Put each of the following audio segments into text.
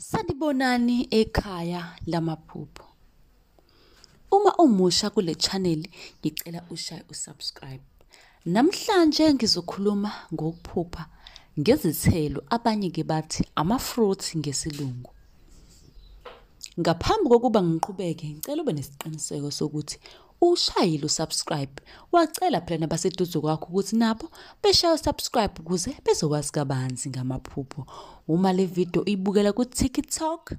Sanibonani ekhaya lamaphupho. Uma umusha kule channel ngicela ushaye usubscribe. Namhlanje ngizokhuluma ngokuphupha ngezithelo abanye ke bathi amafruits ngesilungu. Ngaphambi kokuba ngiqhubeke ngicela ube nesiqiniseko sokuthi ushayile usubscribe. Wacela phela nabaseduze kwakho ukuthi nabo beshaye usubscribe ukuze bezokwazi kabanzi ngamaphupho. Uma le video ibukela ku TikTok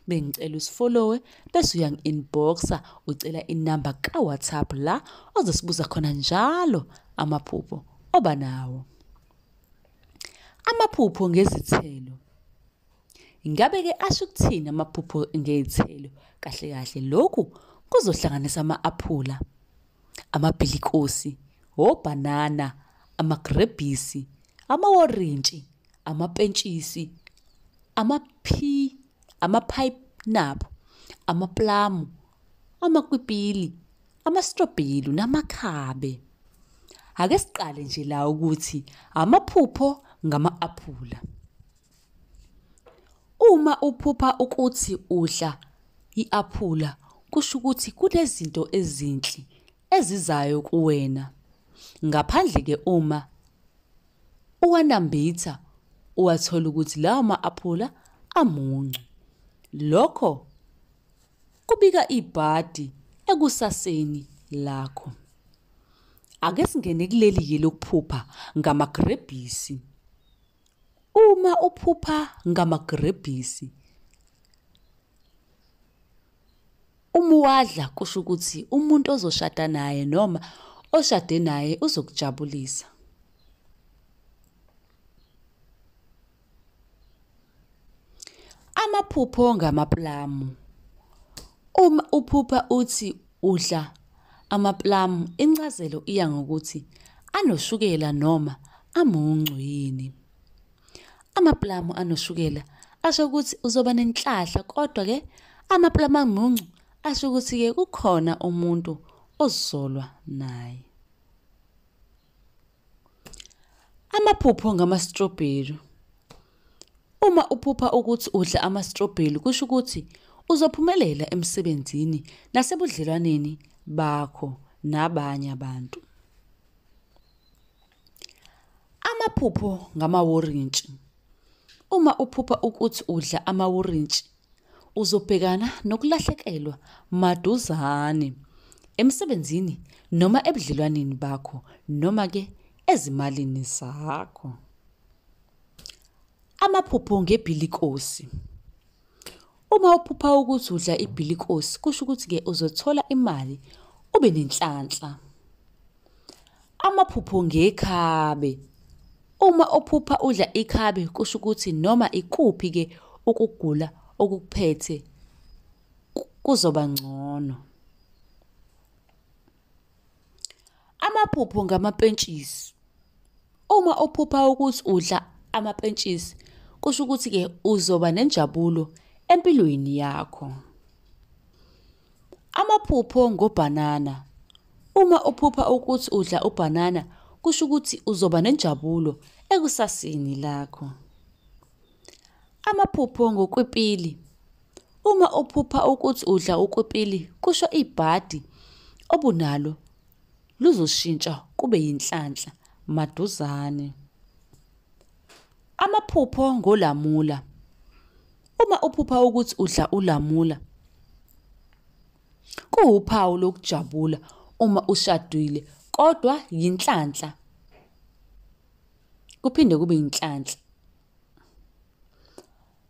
bengicela usifollowe bese uyangi-inboxa ucela inamba ka WhatsApp la ozosibuza khona njalo amaphupho oba nawo. Amaphupho ngezithelo. Ingabe ke asho ukuthini amaphupho ngezithelo? Kahle kahle lokhu kuzohlanganisa ama-aphula, amabhilikosi, obhanana, amagrebhisi, amaworintshi, amapentshisi, amaphayinapu, amaplamu, amakwipili, amastrobheli namakhabe. Ake siqale nje la ukuthi amaphupho ngama-aphula. Uma uphupha ukuthi udla i-aphula kusho ukuthi kunezinto ezinhle ezizayo kuwena. Ngaphandle ke uma uwanambitha uwathola ukuthi lawo ma-aphula amuncu. Lokho kubika ibhadi ekusaseni lakho. Ake singene kuleli lokuphupha ngamagrebhisi. Uma uphupha ngamagrebhisi wadla kusho ukuthi umuntu ozoshada naye noma oshade naye uzokujabulisa. Amaphupho ngamaplamu. Uma uphupha uthi udla amaplamu incazelo iya ngokuthi anoshukela noma amuncu yini. Amaplamu anoshukela asho ukuthi uzoba nenhlahla kodwa ke amaplamu amuncu asho ukuthi ke kukhona umuntu ozolwa naye. Amaphupho ngamastrobheli. Uma uphupha ukuthi udla amastrobheli kusho ukuthi uzophumelela emsebenzini nasebudlelwaneni bakho nabanye abantu. Amaphupho ngamaworintshi. Uma uphupha ukuthi udla amaworintshi uzobhekana nokulahlekelwa maduzane emsebenzini noma ebudlelwaneni bakho noma ke ezimalini zakho. Amaphupho ngebhilikosi. Uma uphupha ukuthi udla ibhilikosi kusho ukuthi ke uzothola imali ube nenhlanhla. Amaphupho ngekhabe. Uma uphupha udla ikhabe kusho ukuthi noma ikuphi ke ukugula okuphethe kuzoba ngcono. Amaphupho ngamapentshisi. Uma uphupha ukuthi udla amapentshisi kusho ukuthi ke uzoba nenjabulo empilweni yakho. Amaphupho ngobhanana. Uma uphupha ukuthi udla ubhanana kusho ukuthi uzoba nenjabulo ekusaseni lakho. Amaphupho ngokwipili. Uma uphupha ukuthi udla ukwipili kusho ibhadi obunalo luzoshintsha kube yinhlanhla maduzane. Amaphupho ngolamula. Uma uphupha ukuthi udla ulamula kuwuphawu lokujabula uma ushadile kodwa yinhlanhla. Kuphinde kube yinhlanhla.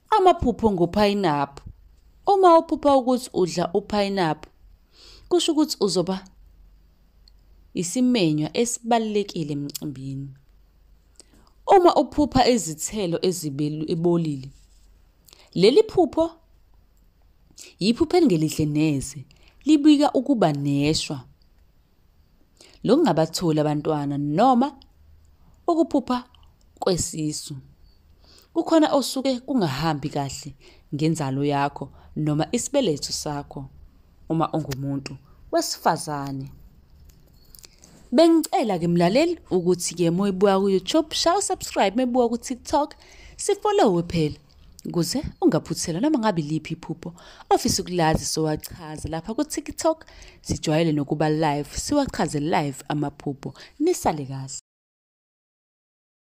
Amaphupho ngophayinapu. Uma uphupha ukuthi udla uphayinapu kusho ukuthi uzoba isimenywa esibalekile emcimbini. Uma uphupha izithelo ezibolile. Leli phupho yiphupho elingelihle neze libika ukuba neshwa. Lokungabatholi abantwana noma ukuphupha kwesisu. Kukhona osuke kungahambi kahle ngenzalo yakho noma isibeletho sakho uma ungumuntu wesifazane. Bengicela ke mlaleli ukuthi ke moyibuka ku YouTube shaya subscribe, mebuka ku TikTok sifollowe phela Ukuze ungaphuthelwa noma ngabe liphi iphupho ofisa ukulazi sowachaza lapha ku-TikTok. Sijwayele nokuba live, siwachaze live amaphupho. Nisale kahle.